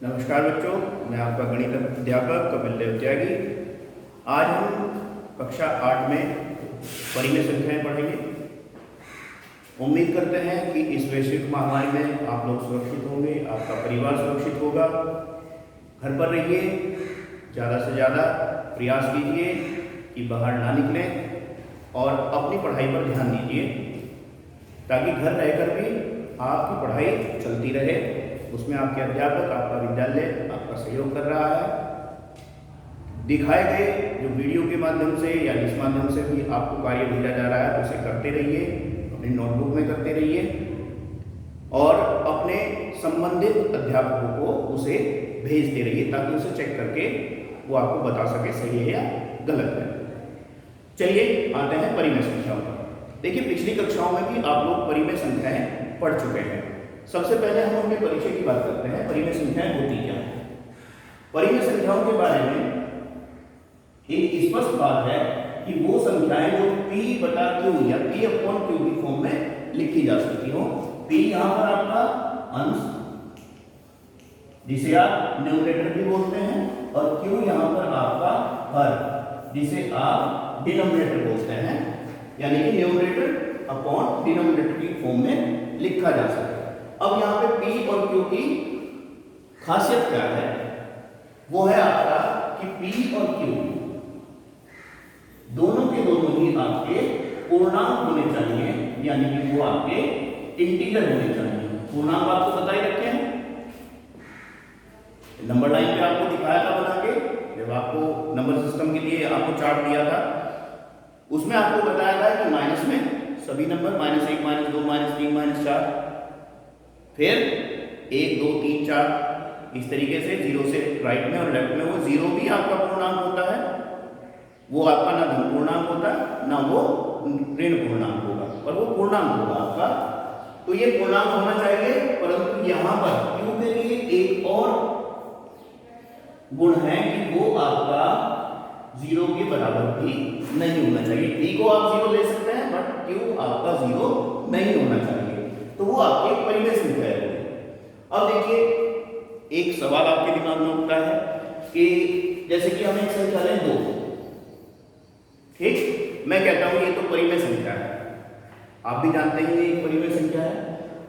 नमस्कार बच्चों, मैं आपका गणित अध्यापक कपिल देव त्यागी। आज हम कक्षा 8 में परिमेय संख्याएं पढ़ेंगे। उम्मीद करते हैं कि इस वैश्विक महामारी में आप लोग सुरक्षित होंगे, आपका परिवार सुरक्षित होगा। घर पर रहिए, ज़्यादा से ज़्यादा प्रयास कीजिए कि बाहर ना निकलें और अपनी पढ़ाई पर ध्यान दीजिए ताकि घर रहकर भी आपकी पढ़ाई चलती रहे। उसमें आपके अध्यापक, आपका विद्यालय आपका सहयोग कर रहा है। दिखाए गए जो वीडियो के माध्यम से या इस माध्यम से भी आपको कार्य भेजा जा रहा है उसे करते रहिए, अपनी नोटबुक में करते रहिए और अपने संबंधित अध्यापकों को उसे भेजते रहिए ताकि उसे चेक करके वो आपको बता सके सही है या गलत है। चलिए आते हैं परिमेय संख्याओं पर। देखिए, पिछली कक्षाओं में भी आप लोग परिमेय संख्याएं पढ़ चुके हैं। सबसे पहले हम अपने परिचय की बात करते हैं। परिमेय संख्याएं होती क्या है? परिमेय संख्याओं के बारे में एक स्पष्ट बात है कि वो संख्याएं जो p बटा q या p अपॉन q की फॉर्म में लिखी जा सकती हो। p यहां पर आपका अंश जिसे आप न्यूमरेटर भी बोलते हैं और q यहां पर आपका हर जिसे आप डिनोमिनेटर बोलते हैं, यानी कि न्यूमरेटर अपॉन डिनोमिनेटर की फॉर्म में लिखा जा सकता है। अब यहाँ पे p और q की खासियत क्या है? वो है आपका कि p और q दोनों के दोनों ही आपके पूर्णांक होने चाहिए, यानी कि वो आपके इंटीजर होने चाहिए। पूर्णांक आपको बता ही रखे हैं, नंबर लाइन पे आपको दिखाया था बना के, जब आपको नंबर सिस्टम के लिए आपको चार्ट दिया था उसमें आपको बताया था कि माइनस में सभी नंबर -1, -2, -3, -4, फिर 1, 2, 3, 4 इस तरीके से जीरो से राइट में और लेफ्ट में। वो जीरो भी आपका पूर्णांक होता है, वो आपका ना धन पूर्णांक होता है ना वो ऋण पूर्णांक होगा, पर वो पूर्णांक होगा आपका। तो ये पूर्णांक होना चाहिए, परंतु यहां पर क्यों के लिए एक और गुण है कि वो आपका जीरो के बराबर भी नहीं होना चाहिए। p को आप जीरो ले सकते हैं बट q आपका जीरो नहीं होना चाहिए, तो वो आपकी परिमेय संख्या है। अब देखिए, एक सवाल आपके दिमाग में उठता है कि जैसे कि हम एक संख्या लें 2, ठीक, मैं कहता हूं ये तो परिमेय संख्या है, आप भी जानते हैं ये एक परिमेय संख्या है।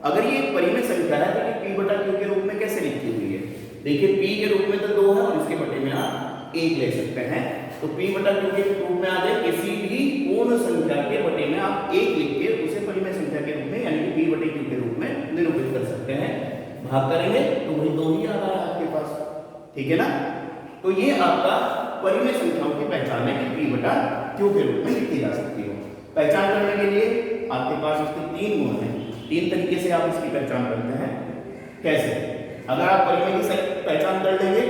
अगर ये एक परिमेय संख्या है तो ये p बटा q के रूप में कैसे लिखी हुई है? देखिए, p के रूप में तो 2 है और इसके बटे में आप 1 ले सकते हैं, तो p बटा q के रूप में आ जाए किसी भी पूर्ण संख्या के बटे में आप 1 लिख के उसे परिमेय संख्या के रूप में यानी कि p बटे q के रूप में निरूपित कर सकते हैं। भाग करेंगे तो वही 2 ही आ रहा है आपके पास, ठीक है ना? तो ये आपका परिमेय संख्याओं की पहचान है कि p बटा q के रूप में लिखी जा सकती है। पहचान करने के लिए आपके पास इसके 3 गुण हैं। 3 तरीके से आप इसकी पहचान करते हैं। कैसे? अगर आप परिमेय की पहचान कर लेंगे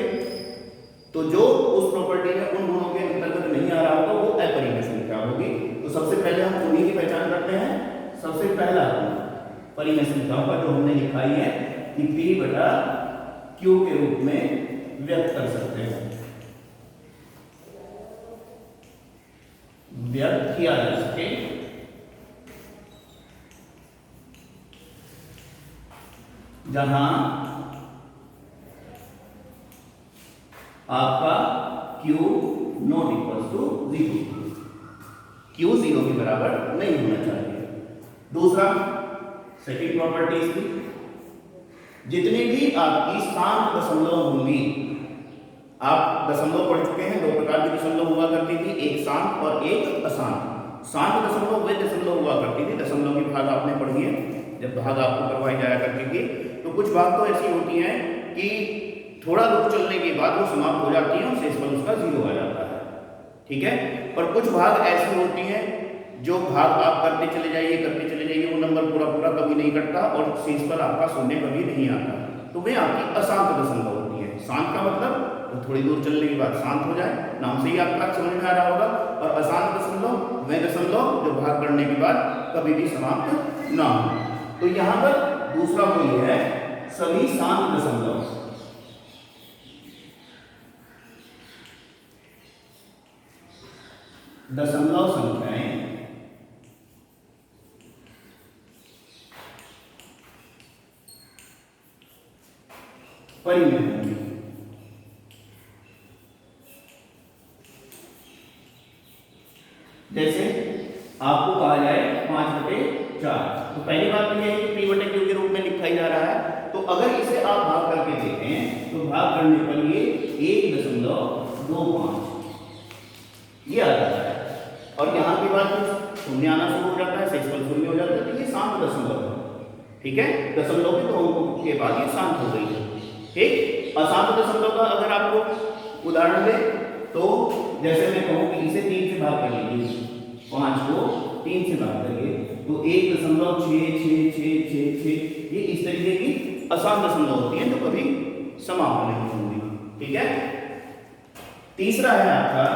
तो जो उस प्रॉपर्टी में उन गुणों के अंतर्गत नहीं आ रहा होगा वो अपरिमेय संख्या होगी। तो सबसे पहले हम उन्हीं की पहचान करते हैं। सबसे पहला परिमेय संख्याओं का जो हमने लिखाई है कि p बटा q के रूप में व्यक्त कर सकते हैं, व्यक्त किया जा सके, जहां आपका q not equal to 0, q 0 के बराबर नहीं होना चाहिए। दूसरा, सेकंड प्रॉपर्टी इसकी, जितनी भी आपकी शांत दशमलव होंगी, आप दशमलव पढ़ चुके हैं, 2 प्रकार की दशमलव हुआ करती थी, एक शांत और एक अशांत। शांत दशमलव वे दशमलव हुआ करती थी, दशमलव की भाग आपने पढ़ी है जब भाग आपको करवाई जाया करती थी। तो कुछ भाग तो ऐसी होती हैं कि थोड़ा रुक चलने के बाद वो समाप्त हो जाती है और शेषफल उसका 0 आ जाता है, ठीक है। पर कुछ भाग ऐसी होती हैं जो भाग आप करते चले जाइए, वो नंबर पूरा कभी नहीं कटता और शेषफल आपका 0 कभी नहीं आता, तो वे आपकी अशांत दशमलव होती है। शांत का मतलब तो थोड़ी दूर चलने के बाद शांत हो जाए, नाम से ही आपका समझ में आ रहा होगा। और अशांत दशमलव वे दशमलव जो भाग करने के बाद कभी भी समाप्त ना हो। तो यहां पर दूसरा मूल्य है सभी शांत दशमलव, दशमलव संख्याएं परिमेय होंगी। जैसे आपको कहा जाए 5/4, तो पहली बात तो यह है कि P/Q के रूप में लिखा ही जा रहा है, तो अगर इसे आप भाग करके देखें तो भाग करने पर ये 1.25 ये आ जाता है, और यहाँ के बाद शून्य आना शुरू हो जाता है, शेषफल शून्य हो जाता है, तो ये शांत दशमलव है। ठीक है, दशमलव के 2 अंकों के बाद ये शांत हो गई है। ठीक, अशांत दशमलव का अगर आपको उदाहरण दे तो जैसे मैं कहूँ कि इसे 3 से भाग कर लीजिए, 5 को 3 से भाग करिए, तो 1.6666 ये इस तरीके की अशांत दशमलव होती है, तो कभी समाप्त नहीं होंगी। ठीक है, तीसरा है आपका,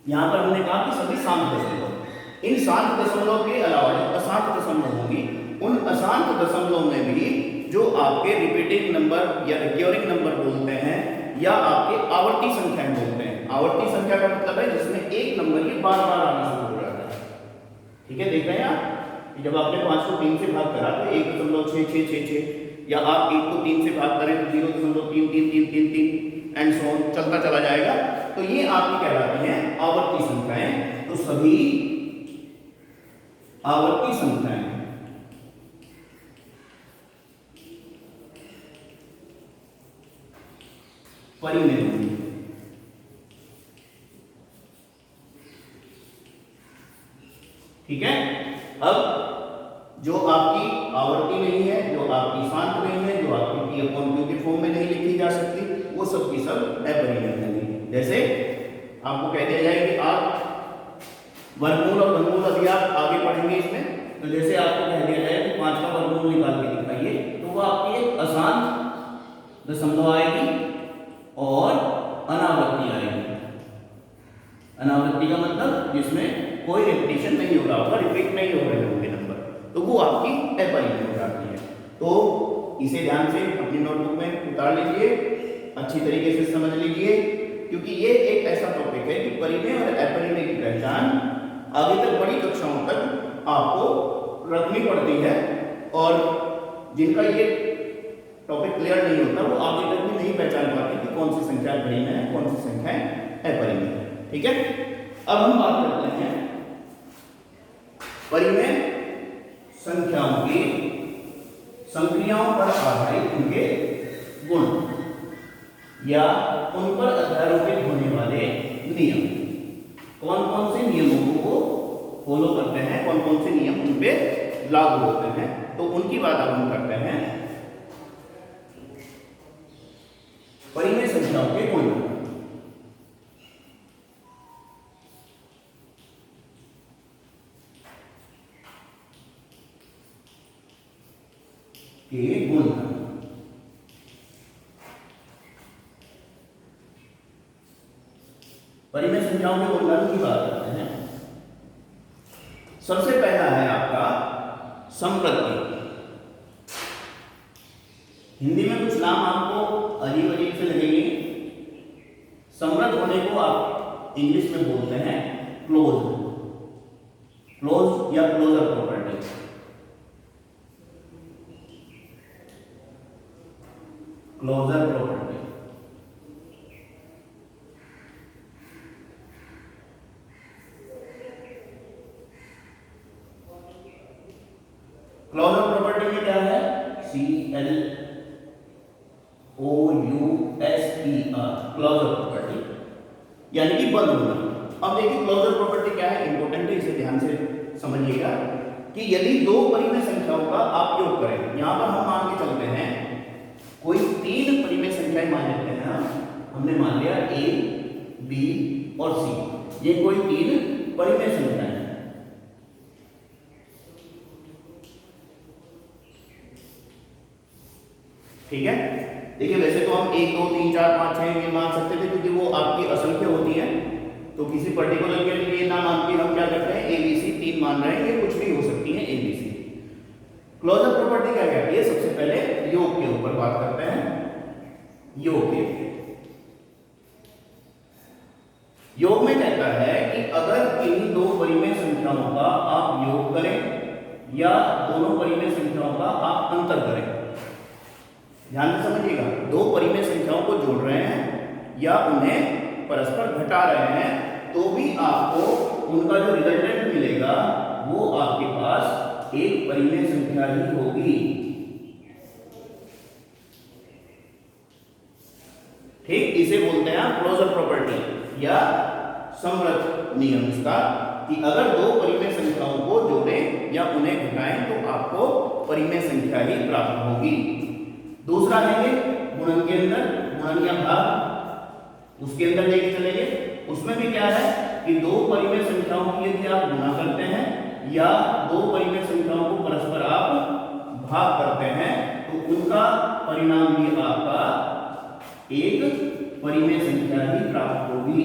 यहां पर हमने कहा कि सभी शांत दशमलव, इन शांत दशमलव के अलावा जो अशांत दशमलव होंगी, उन अशांत दशमलव में भी जो आपके रिपीटिंग नंबर या रिकरिंग नंबर बोलते हैं, या आपके आवर्ती संख्याएं बोलते हैं। आवर्ती संख्या का मतलब है जिसमें एक नंबर ये बार बार आना शुरू हो जाता है। ठीक है, देख रहे हैं आप कि जब आपने 5 को 3 से भाग करा तो 1.6666, या आप 1 को 3 से भाग करें तो 0.333333 एंड सो ऑन चलता चला जाएगा, तो ये आपकी कहलाती हैं आवर्ती संख्याएं। तो सभी आवर्ती संख्याएं परिमेय होंगी। ठीक है, अब जो आपकी आवर्ती नहीं है, जो आपकी शांत नहीं है, जो आपकी P/Q के फॉर्म में नहीं लिखी जा सकती, वो सब की सब अपरिमेय होंगी। जैसे आपको कह दिया जाए कि आप वर्गमूल और घनमूल अभी आप आगे पढ़ेंगे इसमें, तो जैसे आपको कह दिया जाए कि 5 का वर्गमूल निकाल के दिखाइए, तो वो आपकी एक अशांत दशमलव आएगी और अनावृत्ति आएगी। अनावृत्ति का मतलब जिसमें कोई रिपीटिशन नहीं हो रहा होगा, रिपीट नहीं हो रहे होंगे नंबर, तो वो आपकी अपरिमेय हो जाती है। तो इसे ध्यान से अपनी नोटबुक में उतार लीजिए, अच्छी तरीके से समझ लीजिए, क्योंकि ये एक ऐसा टॉपिक है कि परिमेय और अपरिमेय की पहचान आगे तक बड़ी कक्षाओं तक आपको रखनी पड़ती है, और जिनका ये टॉपिक क्लियर नहीं होता वो आगे तक भी नहीं पहचान पाते कि कौन सी संख्या परिमेय है, कौन सी संख्या अपरिमेय है। ठीक है, अब हम बात करते हैं परिमेय संख्याओं की संक्रियाओं पर आधारित उनके गुण या उन पर आधारित होने वाले नियम। कौन कौन से नियमों को फॉलो करते हैं, कौन कौन से नियम उन पे लागू होते हैं, तो उनकी बात अब हम करते हैं। परिमेय संख्याओं के गुण के गुण परिमेय संख्याओं के गुणधर्म की बात करते हैं। सबसे पहला है आपका समवृद्धि। हिंदी में कुछ नाम आपको अजीब अजीब से लगेंगे। समृद्ध होने को आप इंग्लिश में बोलते हैं क्लोज, क्लोज या closure property. Closure property closure property में क्या है? CLOUSER, क्लोजर प्रॉपर्टी यानी कि बंद होना। अब देखिए क्लोजर प्रॉपर्टी क्या है, इंपॉर्टेंट है, इसे ध्यान से समझिएगा कि यदि दो परिमेय संख्याओं का आप योग करें, यहां पर हम मान के चलते हैं कोई 3 परिमेय संख्याएं मान लेते हैं, हमने मान लिया A, B और C, ये कोई 3 परिमेय संख्याएं हैं। ठीक है, देखिए वैसे तो हम 1 2 3 4 5 6 ये मान सकते थे, क्योंकि वो आपकी असंख्य होती है, तो किसी पर्टिकुलर के लिए ना मान के हम क्या करते हैं ABC 3 मान रहे हैं, ये कुछ भी हो सकती है ABC। क्लोजर प्रॉपर्टी क्या कहती है? सबसे पहले योग के ऊपर बात करते हैं। योग के योग में कहता है कि अगर किन्हीं दो परिमेय संख्याओं का आप योग करें या दोनों परिमेय संख्याओं का आप अंतर करें, ध्यान से समझिएगा, दो परिमेय संख्याओं को जोड़ रहे हैं या उन्हें परस्पर घटा रहे हैं तो भी आपको उनका जो रिजल्टेंट मिलेगा वो आपके पास एक परिमेय संख्या ही होगी। ठीक, इसे बोलते हैं क्लोजर प्रॉपर्टी या समवर्त नियम इसका, कि अगर दो परिमेय संख्याओं को जोड़ें या उन्हें घटाएं तो आपको परिमेय संख्या ही प्राप्त होगी। दूसरा है ये गुणन के अंदर, गुणन या भाग, उसके अंदर लेके चलेंगे। उसमें भी क्या है कि दो परिमेय संख्याओं की यदि आप गुणा करते हैं या दो परिमेय संख्याओं को परस्पर आप भाग करते हैं तो उनका परिणाम भी आपका एक परिमेय संख्या ही प्राप्त होगी।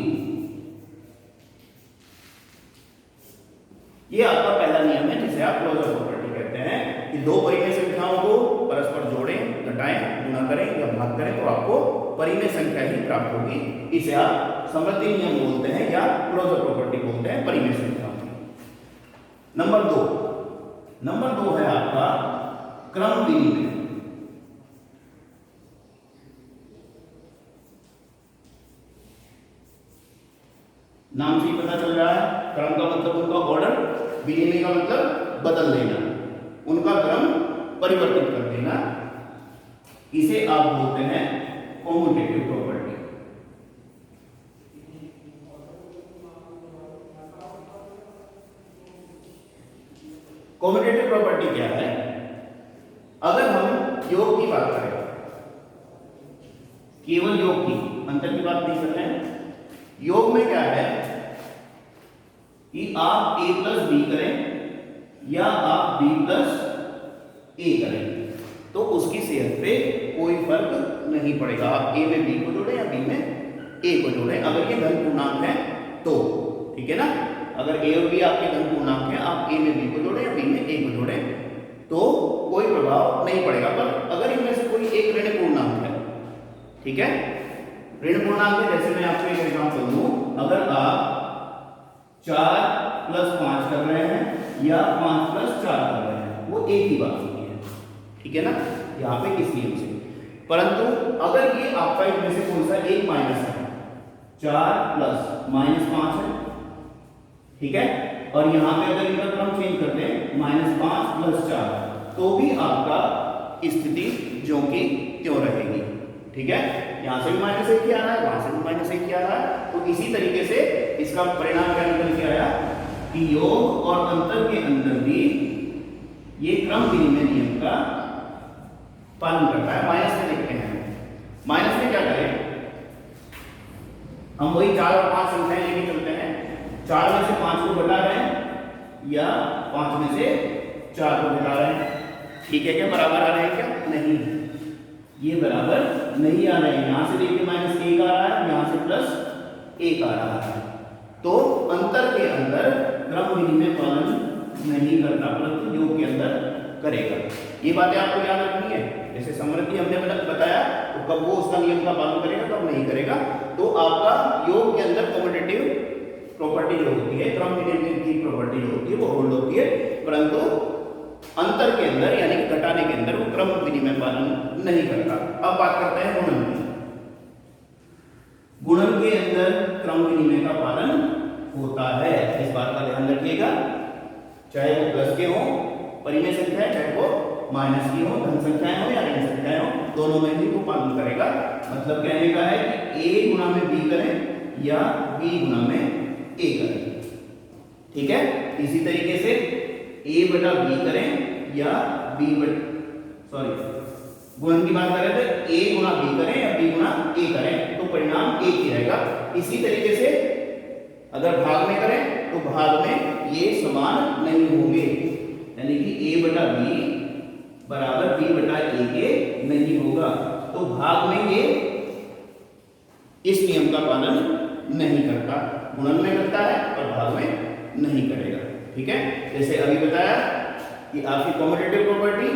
ये आपका पहला नियम है जिसे आप क्लोजर प्रॉपर्टी कहते हैं, कि दो परिमेय संख्याओं को परस्पर जोड़ें, घटाएं, गुणा करें या भाग करें तो आपको परिमेय संख्या ही प्राप्त होगी। इसे आप समवर्ती नियम बोलते हैं या क्लोजर प्रॉपर्टी बोलते हैं परिमेय संख्याओं की। नंबर दो है आपका क्रम विनिमय। नाम से ही पता चल रहा है, क्रम का मतलब उनका ऑर्डर, विनिमय का मतलब बदल देना, उनका क्रम परिवर्तित कर देना। इसे आप बोलते हैं कॉम्यूटेटिव प्रॉपर्टी। कॉम्यूटेटिव प्रॉपर्टी क्या है? अगर हम योग की बात करें, केवल योग की, अंतर की बात नहीं कर रहे हैं, योग में क्या है कि आप a प्लस बी करें या आप b प्लस a करें तो उसकी सेहत पे कोई फर्क नहीं पड़ेगा। आप a में b को जोड़ें या b में a को जोड़ें, अगर ये धन पूर्णांक है तो, ठीक है ना। अगर a और b आपके धन पूर्णांक है, आप a में b को जोड़ें या b में a को जोड़ें तो कोई प्रभाव नहीं पड़ेगा। पर अगर इनमें से कोई एक ऋण पूर्णांक है, ठीक है, ऋण पूर्णांक है, जैसे मैं आपको एक एग्जांपल दूं, अगर आप 4 प्लस 5 कर रहे हैं या 5 प्लस 4 कर रहे हैं, वो एक ही बात होती है, ठीक है ना, यहाँ पे किस नियम से। परंतु अगर ये आपका इनमें से कौन सा एक माइनस है, 4 प्लस माइनस 5 है, ठीक है, और यहाँ पे अगर इनका क्रम चेंज कर दें -5 प्लस 4 तो भी आपका स्थिति ज्यों की त्यों रहेगी, ठीक है। यहां से भी -1 ही आ रहा है, वहां से भी -1 ही आ रहा है, तो इसी तरीके से इसका परिणाम क्या निकल के आया कि योग और अंतर के अंदर भी ये क्रम विनिमय नियम का पालन करता है। माइनस में देखते हैं, माइनस में क्या करें, हम वही 4 और 5 संख्याएं लेके चलते हैं, 4 में से 5 को घटा रहे हैं या 5 में से 4 को घटा रहे हैं, ठीक है, क्या बराबर आ रहे हैं? क्या नहीं, ये बराबर नहीं आ रहे हैं। यहां से देखिए -1 आ रहा है, यहां से +1 आ रहा है, तो अंतर के अंदर क्रम विनिमय पालन नहीं करता, परंतु योग के अंदर करेगा। ये बातें आपको याद रखनी है। जैसे समवर्ती हमने बताया तो कब वो उसका नियम का पालन करेगा, कब नहीं करेगा। तो आपका योग के अंदर कम्यूटेटिव प्रॉपर्टी जो होती है, क्रम विनिमय की प्रॉपर्टी जो होती है वो होल्ड होती है, परंतु अंतर के अंदर यानी कि घटाने के अंदर वो क्रम विनिमय पालन नहीं करता। अब बात करते हैं गुणन की। गुणन के अंदर क्रम विनिमय का पालन होता है, इस बात का ध्यान रखिएगा। चाहे वो प्लस के हो परिमेय संख्या, चाहे वो माइनस की हो धन संख्याएं हो या ऋण संख्याएं हो, दोनों में भी वो पालन करेगा। मतलब कहने का है कि a गुणा में b करें या b गुणा में a करें, ठीक है। इसी तरीके से a बटा b करें या गुणन की बात करें तो a गुणा b करें या b गुणा a करें तो परिणाम एक ही रहेगा। इसी तरीके से अगर भाग में करें तो भाग में ये समान नहीं होंगे, यानी कि a बटा b बराबर b बटा a के नहीं होगा, तो भाग में ये इस नियम का पालन नहीं करता। गुणन में करता है और भाग में नहीं करेगा, ठीक है। जैसे अभी बताया कि आपकी कम्यूटेटिव प्रॉपर्टी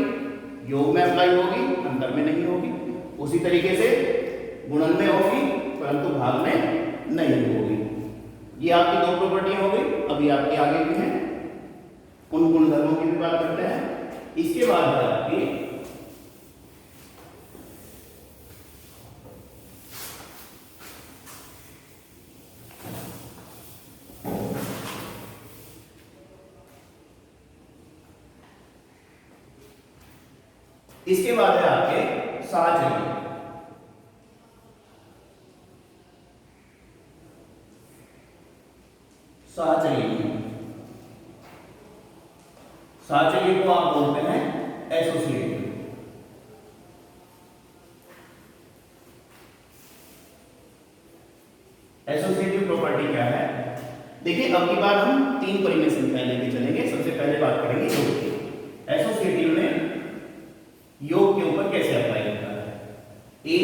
योग में अप्लाई होगी, अंतर में नहीं होगी। उसी तरीके से गुणन में होगी परंतु भाग में नहीं होगी। ये आपकी दो प्रॉपर्टी हो गई। अभी आपके आगे भी हैं, उन गुणधर्मों की भी बात करते हैं। इसके बाद है आपकी इसके बाद है आपके साहचर्य। साहचर्य को आप बोलते हैं एसोसिएटिव। एसोसिएटिव प्रॉपर्टी क्या है? देखिए अब की बार हम 3 परिमेय संख्याएं लेके चलेंगे। सबसे पहले बात करेंगे योग की। एसोसिएटिव में योग के ऊपर कैसे अप्लाई होता है? a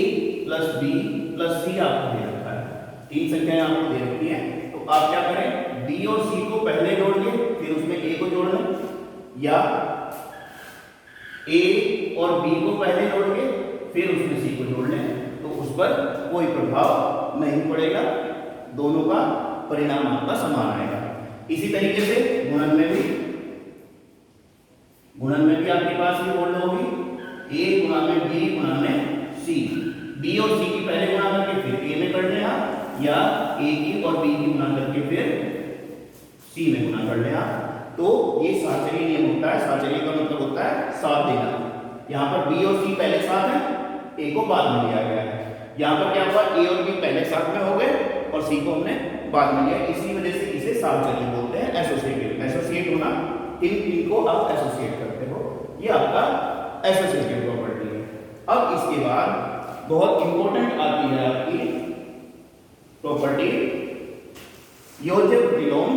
प्लस बी प्लस सी आपको दे रखा है, 3 संख्याएं आपको दे रखी हैं, तो आप क्या करें? b और c को पहले जोड़ लें, फिर उसमें a को जोड़ लें, या a और b को पहले जोड़ के फिर उसमें c को जोड़ लें, तो उस पर कोई प्रभाव नहीं पड़ेगा, दोनों का परिणाम आपका समान आएगा। इसी तरीके से गुणन में भी आपके पास ये बोल होगी a गुणा में b गुणा में c, b और c की पहले गुणा करके फिर a में कर लेना, या a की और b की गुणा करके फिर c में गुणा कर लेना। तो ये साहचर्य नियम होता है। साहचर्य का मतलब होता है साथ देना। यहाँ पर b और c पहले साथ है, a को बाद में लिया गया है। यहाँ पर क्या हुआ? a और b पहले साथ में हो गए और c को हमने बाद में लिया, इसी वजह से इसे साहचर्य बोलते हैं, एसोसिएटिव। एसोसिएट होना, इन को आप एसोसिएट करते हो, ये आपका एसोसिएटिव प्रॉपर्टी है। अब इसके बाद बहुत इंपॉर्टेंट आती है आपकी प्रॉपर्टी योज्य प्रतिलोम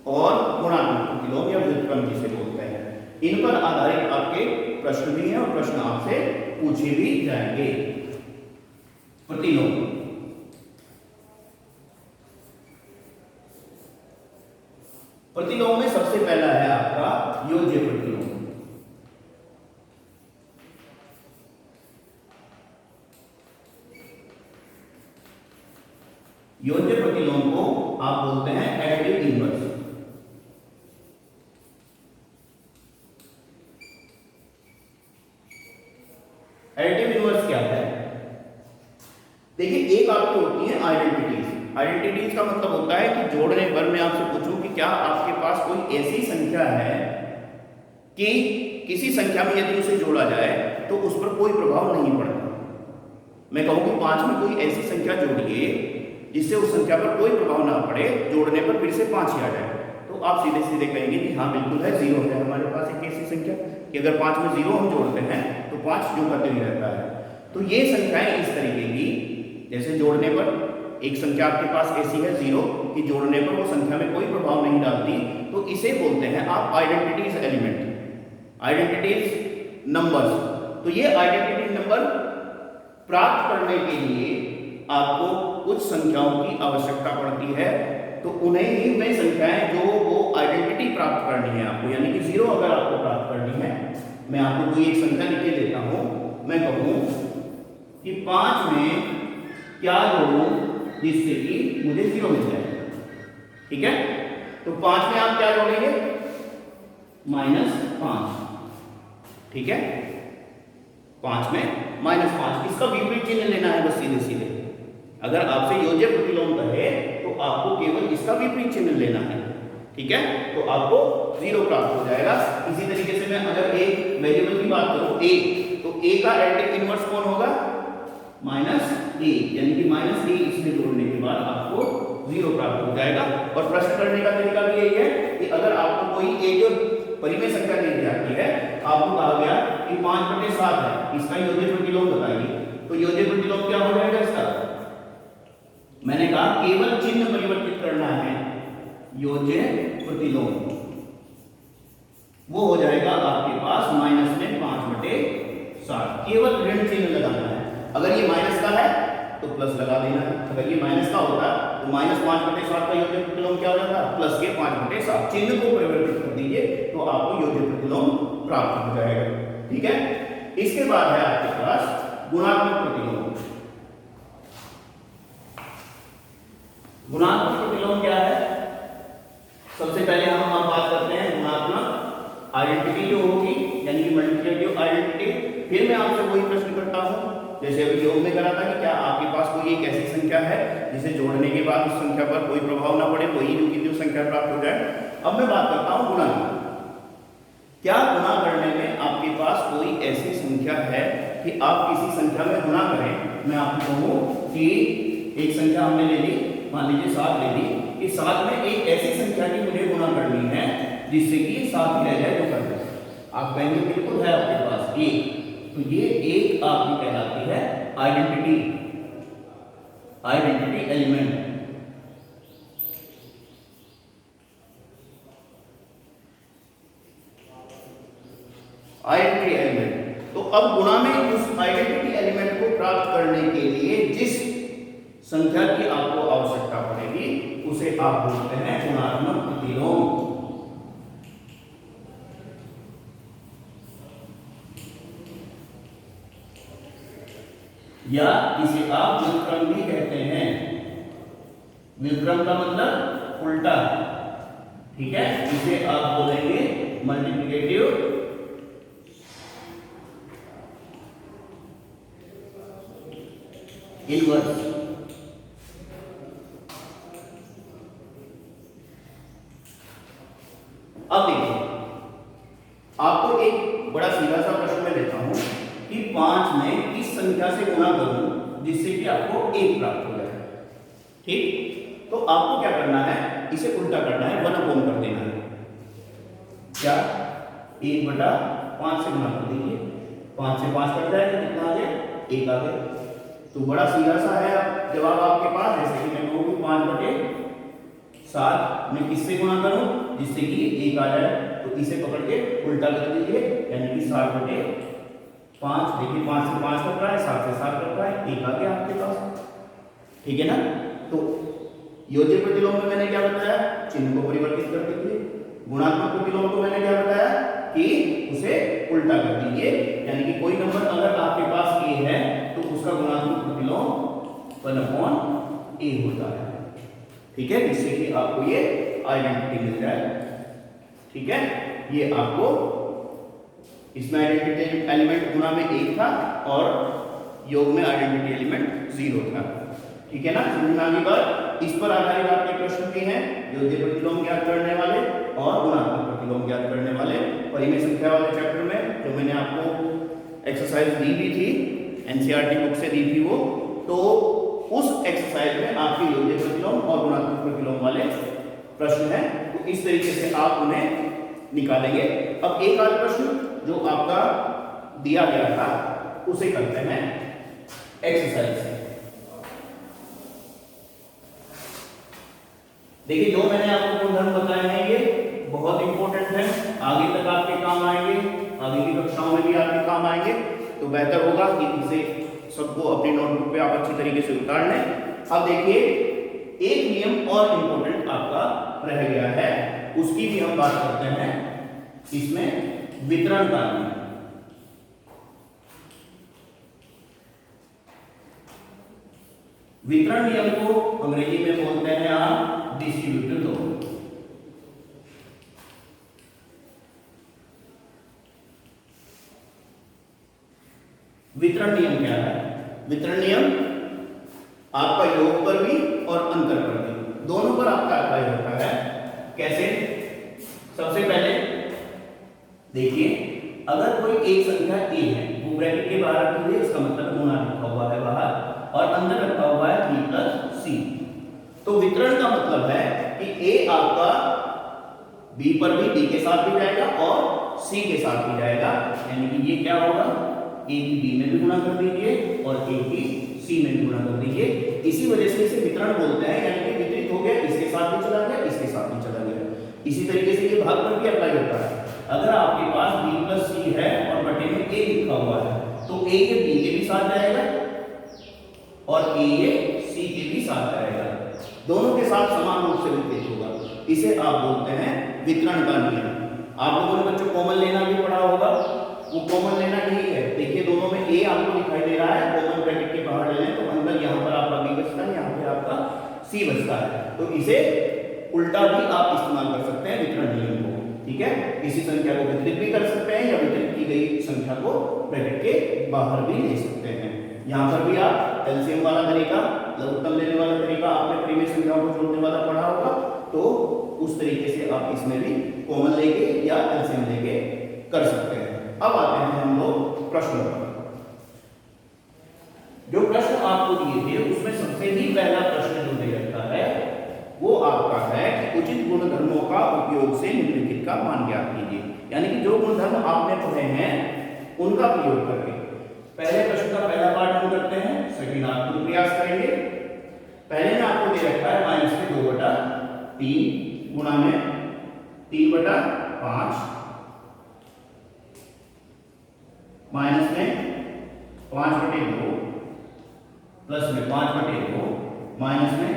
और गुणात्मक प्रतिलोम या व्युत्क्रम जिसे बोलते हैं। इन पर आधारित आपके प्रश्न भी हैं और प्रश्न आपसे पूछे भी जाएंगे। प्रतिलोम, प्रतिलोम में सबसे पहला है आपका योज्य प्रतिलोम। योज्य प्रतिलोम को आप बोलते हैं एडिटिव इनवर्स। एडिटिव इनवर्स क्या है? देखिए एक आपकी होती है आइडेंटिटीज। आइडेंटिटीज का मतलब होता है कि जोड़ने पर मैं आपसे पूछूं कि क्या आपके पास कोई ऐसी संख्या है कि किसी संख्या में यदि उसे जोड़ा जाए तो उस पर कोई प्रभाव नहीं पड़ता। मैं कहूं कि 5 में कोई ऐसी संख्या जोड़िए जिससे उस संख्या पर कोई प्रभाव ना पड़े, जोड़ने पर फिर से 5 ही आ जाए, तो आप सीधे सीधे कहेंगे कि हाँ बिल्कुल है, 0 है हमारे पास एक ऐसी संख्या कि अगर 5 में 0 हम जोड़ते हैं तो 5 जो करते ही रहता है। तो ये संख्याएं इस तरीके की, जैसे जोड़ने पर एक संख्या आपके पास ऐसी है 0 कि जोड़ने पर वो संख्या में कोई प्रभाव नहीं डालती, तो इसे बोलते हैं आप आइडेंटिटीज एलिमेंट, आइडेंटिटीज नंबर्स। तो ये आइडेंटिटी नंबर प्राप्त करने के लिए आपको कुछ संख्याओं की आवश्यकता पड़ती है, तो उन्हें ही वे संख्याएं जो वो आइडेंटिटी प्राप्त करनी है आपको, यानी कि 0 अगर आपको प्राप्त करनी है, मैं आपको कोई एक संख्या लिख के देता हूं, मैं कहूं कि 5 में क्या जोड़ूं जिससे कि मुझे 0 मिल जाए, ठीक है? तो 5 में आप क्या जोड़ेंगे? -5, ठीक है? 5 में -5, इसका विपरीत चिन्ह लेना है बस सीधे सीधे। अगर आपसे योज्य प्रतिलोम कहे तो आपको केवल इसका विपरीत चिन्ह लेना है, ठीक है? तो आपको 0 प्राप्त हो जाएगा। इसी तरीके से मैं अगर एक वेरिएबल की बात करूं a, तो a का एडिटिव इनवर्स कौन होगा? -a, यानी कि -a इसमें जोड़ने के बाद आपको 0 प्राप्त हो जाएगा। और प्रश्न करने का तरीका भी यही है कि अगर आपको कोई एक परिमेय संख्या दी जाती है, आपको कहा गया कि 5/7 है, इसका योज्य प्रतिलोम बताइए, तो योज्य प्रतिलोम क्या हो जाएगा इसका? मैंने कहा केवल चिन्ह परिवर्तित करना है, योज्य प्रतिलोम वो हो जाएगा आपके पास -5/7, केवल ऋण चिन्ह लगाना है। अगर ये माइनस का है तो प्लस लगा देना है, अगर ये माइनस का होता तो -5/7 का योज्य प्रतिलोम क्या हो जाता? प्लस के 5/7, चिन्ह को परिवर्तित कर दीजिए तो आपको योज्य प्रतिलोम प्राप्त हो जाएगा, ठीक है? इसके बाद है आपके पास गुणात्मक प्रतिलोम। गुणात्मक प्रतिलोम क्या है? सबसे पहले हम बात करते हैं गुणात्मक आइडेंटिटी जो होगी, यानी कि मल्टीप्लिकेटिव आइडेंटिटी। फिर मैं आपसे वही प्रश्न करता हूं जैसे अभी योग में करा था कि क्या आपके पास कोई एक ऐसी संख्या है जिसे जोड़ने के बाद उस संख्या पर कोई प्रभाव ना पड़े, कोई जो संख्या प्राप्त हो जाए। अब मैं बात करता हूं गुणा की। क्या गुणा करने में आपके आपके पास कोई ऐसी संख्या है कि आप किसी संख्या में गुणा करें, मैं आपको कहूँ कि एक संख्या हमने ले ली, मान लीजिए 7 ले ली, कि 7 में एक ऐसी संख्या की मुझे गुणा करनी है जिससे कि 7 ही रह जाए, जो कर दे। आप कहेंगे बिल्कुल है आपके पास एक, तो ये एक आपकी कहलाती है आइडेंटिटी एलिमेंट। Identity element. तो अब गुणा में उस आइडेंटिटी एलिमेंट को प्राप्त करने के लिए जिस संख्या की आपको आवश्यकता पड़ेगी उसे आप बोलते हैं गुणात्मक प्रतिलोम, या इसे आप व्युत्क्रम भी कहते हैं। व्युत्क्रम का मतलब उल्टा, ठीक है। इसे आप बोलेंगे मल्टीप्लिकेटिव इनवर्स। अब देखिए, आपको एक बड़ा सीधा सा प्रश्न मैं देता हूं कि 5 में किस संख्या से गुणा करूं जिससे कि आपको 1 प्राप्त हो जाए, ठीक। तो आपको क्या करना है, इसे उल्टा करना है, 1/4 कर देना है। क्या 1/5 से गुणा कर दीजिए, 5 से 5 कट जाएगा, कितना आ गया, 1 आ गया। तो बड़ा सीधा सा है जवाब आपके पास। जैसे कि मैं कहूँ 5/7 में किससे गुणा करूं जिससे कि 1 आ जाए, तो इसे पकड़ के उल्टा कर दीजिए, यानी कि 7/5। देखिए 5 से 5 कट रहा है, 7 से 7 कट रहा है, 1 आ गया आपके पास, ठीक है ना। तो योज्य प्रतिलोम में मैंने क्या बताया, चिन्ह को परिवर्तित कर दीजिए। गुणात्मक प्रतिलोम को मैंने क्या बताया कि उसे उल्टा कर दीजिए, यानी कि कोई नंबर अगर आपके पास a है तो उसका गुणात्मक प्रतिलोम 1/a होता है, ठीक है, जिससे कि आपको ये आइडेंटिटी मिल जाए, ठीक है। ये आपको इसमें आइडेंटिटी एलिमेंट गुणा में 1 था और योग में आइडेंटिटी एलिमेंट 0 था, ठीक है ना। समझ में आ गई बात। इस पर आधारित आपके प्रश्न भी हैं, योज्य प्रतिलोम ज्ञात करने वाले और गुणात्मक प्रतिलोम ज्ञात करने वाले। परिमेय संख्या वाले चैप्टर में जो मैंने आपको एक्सरसाइज दी भी थी, एनसीईआरटी बुक से दी थी वो, तो उस एक्सरसाइज में आपके योज्य प्रतिलोम और गुणात्मक प्रतिलोम वाले प्रश्न हैं, तो इस तरीके से आप उन्हें निकालेंगे। अब एक आध प्रश्न जो आपका दिया गया था उसे करते हैं एक्सरसाइज से। देखिए, जो मैंने आपको गुणधर्म बताए हैं ये बहुत इंपॉर्टेंट है, आगे तक आपके काम आएंगे, आगे की कक्षाओं में भी आपके काम आएंगे। तो बेहतर होगा कि इसे सबको अपनी नोटबुक पे आप अच्छी तरीके से उतार लें। अब देखिए, एक नियम और इंपॉर्टेंट आपका रह गया है, उसकी भी हम बात करते हैं इसमें, वितरण का नियम। वितरण नियम को अंग्रेजी में बोलते हैं आप डिस्ट्रीब्यूटिव लॉ। वितरण नियम क्या है? वितरण नियम आपका योग पर भी और अंतर पर भी, दोनों पर आपका अप्लाई होता है। कैसे? सबसे पहले देखिए, अगर कोई एक संख्या a है, वो ब्रैकेट के बाहर रखी हुई है, इसका मतलब गुणा लिखा हुआ है बाहर, और अंदर रखा हुआ है b + c। तो वितरण का मतलब है कि a आपका b पर भी b के साथ भी जाएगा और c के साथ भी जाएगा, यानी कि ये क्या होगा, a की b में भी गुणा कर दीजिए और a की c में भी गुणा कर दीजिए। इसी वजह से इसे वितरण बोलते हैं, यानी कि वितरित हो गया, इसके साथ भी चला गया, इसके साथ भी चला गया। इसी तरीके से ये भाग पर भी अप्लाई होता है। अगर आपके पास b + c है और बटे में a लिखा हुआ है, तो a ये b के भी साथ जाएगा और a ये c के भी साथ जाएगा, दोनों के साथ समान रूप से वितरित होगा। इसे आप बोलते हैं वितरण का नियम। आप लोगों ने बच्चों कॉमन लेना भी पढ़ा होगा, वो कॉमन लेना यही है। देखिए, दोनों में a आपको दिखाई दे रहा है, कॉमन ब्रैकेट के बाहर ले लें तो अंदर यहाँ पर आपका b बचता है, यहाँ पे आपका c बचता है। तो इसे उल्टा भी आप इस्तेमाल कर सकते हैं वितरण नियम को, ठीक है। किसी संख्या को वितरित भी कर सकते हैं या वितरित की गई संख्या को ब्रैकेट के बाहर भी ले सकते हैं। यहाँ पर भी आप एलसीएम वाला तरीका, लघुत्तम लेने वाला तरीका आपने परिमेय संख्याओं को जोड़ने वाला पढ़ा होगा, तो उस तरीके से आप इसमें भी कॉमन लेके या एलसीएम लेके कर सकते हैं। अब आते हैं हम लोग प्रश्नों पर। जो प्रश्न आपको दिए थे उसमें सबसे ही पहला प्रश्न जो दे रखा है वो आपका है कि उचित गुणधर्मों का उपयोग से निम्नलिखित का मान ज्ञात कीजिए। यानी कि जो गुणधर्म आपने पढ़े हैं उनका प्रयोग करके पहले प्रश्न का पहला पार्ट हम करते हैं, सेकंड आप खुद प्रयास करेंगे। पहले में आपको दे रखा है -2/3 गुणा में 3/5 माइनस में 5/2 प्लस में 5/2 माइनस में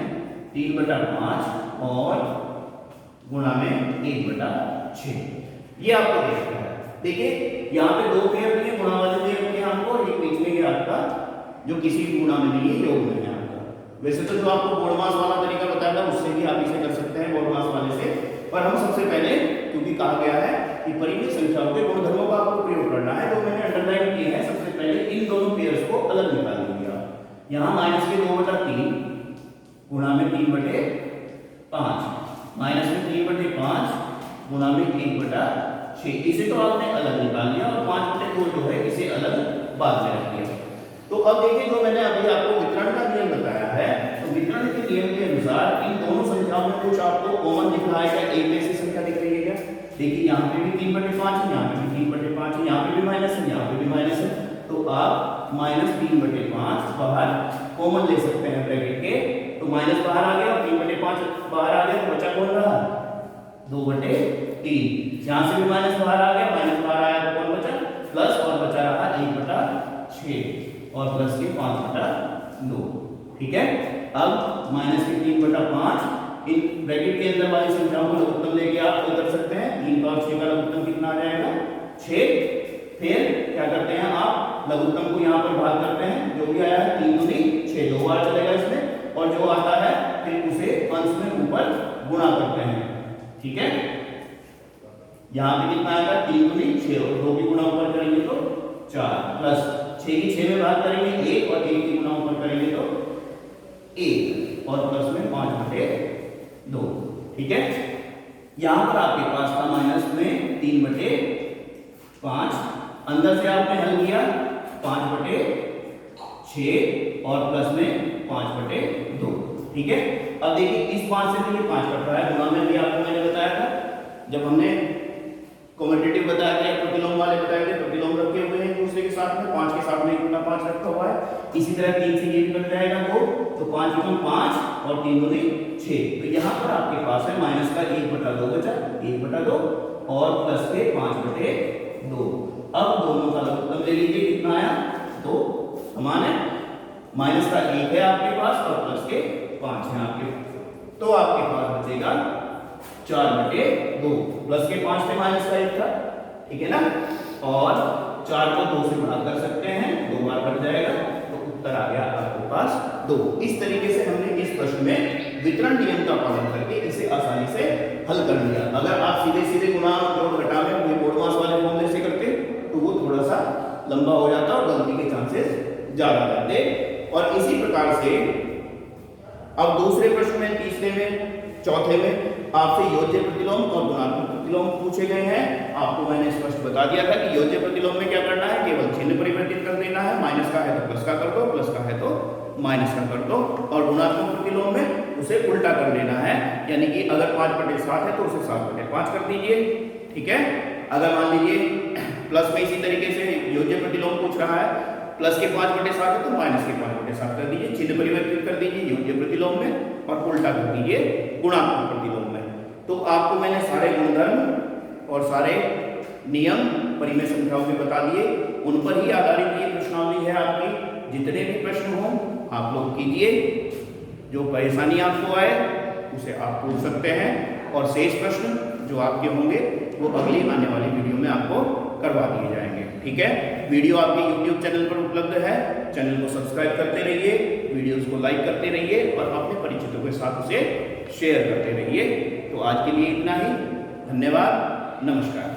3/5 और गुणा में 1/6। ये आपको दे रखा है। देखिए यहाँ पे दो पेयर दिए, गुणा वाले दे रखे हैं आपको, और एक बीच में ये आपका जो किसी भी गुणा में नहीं है, योग में है आपका। वैसे तो जो आपको बोर्डमास वाला तरीका बताया था उससे भी आप इसे कर सकते हैं, बोर्डमास वाले से। पर हम सबसे पहले, क्योंकि कहा गया है कि परिमेय संख्याओं के गुणधर्मों का आपको प्रयोग करना है, तो मैंने अंडरलाइन किया है। सबसे पहले इन दोनों पेयर्स को अलग निकाल लीजिए। यहाँ -2/3 गुणा में 3/5 माइनस में 3/5 गुणा में 1/6। इसे तो आपने अलग निकाल लिया और 5/2 जो है इसे अलग बाद में रख दिया। तो अब देखिए जो मैंने अभी आपको वितरण का नियम बताया है, तो वितरण के नियम के अनुसार इन दोनों संख्याओं में कुछ आपको कॉमन दिख रहा है क्या? एक जैसी संख्या दिख रही है क्या? देखिए यहाँ पे भी 3/5 है, यहाँ पे भी 3/5 है, यहाँ पे भी माइनस है, यहाँ पे भी माइनस है। तो आप -3/5 बाहर कॉमन ले सकते हैं ब्रैकेट के। तो माइनस बाहर आ गया और 3/5 बाहर आ गया, तो बचा कौन रहा? 2/3। यहाँ से भी माइनस बाहर आ गया, माइनस बाहर आया तो कौन बचा? प्लस, और बचा रहा 1/6 और प्लस के 5/2। ठीक है। अब माइनस के 3/5 इन ब्रैकेट के अंदर वाली संख्याओं को लघुत्तम लेके आप क्या कर सकते हैं? 3 और 6 का लघुत्तम कितना आ जाएगा? 6। फिर क्या करते हैं आप? लघुत्तम को यहाँ पर भाग करते हैं, जो भी आया है 3 दूनी 6, 2 बार चलेगा इसमें, और जो आता है फिर उसे अंश में ऊपर गुणा करते हैं। ठीक है। यहाँ पे कितना आएगा? 3 दूनी 6 और 2 की गुणा ऊपर करेंगे तो 4, प्लस 6 की 6 में भाग करेंगे 1 और 1 की गुणा ऊपर करेंगे तो 1 और प्लस में 5/2। ठीक है। यहाँ पर आपके पास था माइनस में 3/5, अंदर से आपने हल किया 5/6 और प्लस में 5/2। ठीक है। अब देखिए इस 5 से भी ये 5 कट रहा है। गुणा में भी आपको मैंने बताया था, जब हमने कॉम्पिटिटिव बताया था, प्रतिलोम वाले बताए थे, प्रतिलोम रखे हुए हैं दूसरे के साथ में, 5 के साथ में 1/5 रखा हुआ है। इसी तरह 3 से ये भी कट जाएगा 2, तो 5 × 5 और 3 दूनी 6। तो यहाँ पर आपके पास है माइनस का 1/2 बचा, 1/2 और प्लस के 5/2। अब दोनों का लघुत्तम ले लीजिए, कितना आया? 2 समान है। माइनस का 1 है आपके पास और प्लस के 5 है आपके पास, तो आपके पास बचेगा 4/2। प्लस के 5 थे, माइनस का 1 था। ठीक है ना। और 4 को 2 से भाग कर सकते हैं, 2 बार कट जाएगा, तो उत्तर आ गया आपके पास 2। इस तरीके से हमने इस प्रश्न में वितरण नियम का पालन करके इसे आसानी से हल कर लिया। अगर आप सीधे सीधे गुणा जोड़ घटा में कोई बोर्डमास वाले फॉर्मूले से करते तो वो थोड़ा सा लंबा हो जाता और गलती के चांसेस ज्यादा रहते। और इसी प्रकार से अब दूसरे प्रश्न में, तीसरे में, चौथे में आपसे योज्य प्रतिलोम और गुणात्मक प्रतिलोम पूछे गए हैं। आपको मैंने स्पष्ट बता दिया था कि योज्य प्रतिलोम में क्या करना है? केवल चिन्ह परिवर्तित कर देना है। माइनस का है तो प्लस का कर दो, प्लस का है तो माइनस का कर दो। और गुणात्मक प्रतिलोम में उसे उल्टा कर देना है, यानी कि अगर 5/7 है तो उसे 7/5 कर दीजिए। ठीक है। अगर मान लीजिए प्लस में इसी तरीके से योज्य प्रतिलोम पूछ रहा है, प्लस के 5/7 है तो माइनस के 5/7 कर दीजिए, चिन्ह परिवर्तित कर दीजिए योज्य प्रतिलोम में और उल्टा कर दीजिए गुणात्मक प्रतिलोम में। तो आपको मैंने सारे गुणधर्म और सारे नियम परिमेय संख्याओं के बता दिए, उन पर ही आधारित ये प्रश्नावली है आपकी। जितने भी प्रश्न हो आप लोग कीजिए, जो परेशानी आपको आए उसे आप पूछ सकते हैं, और शेष प्रश्न जो आपके होंगे वो अगली आने वाली वीडियो में आपको करवा दिए जाएंगे। ठीक है। वीडियो आपके YouTube चैनल पर उपलब्ध है, चैनल को सब्सक्राइब करते रहिए, वीडियोस को लाइक करते रहिए और अपने परिचितों के साथ उसे शेयर करते रहिए। तो आज के लिए इतना ही। धन्यवाद। नमस्कार।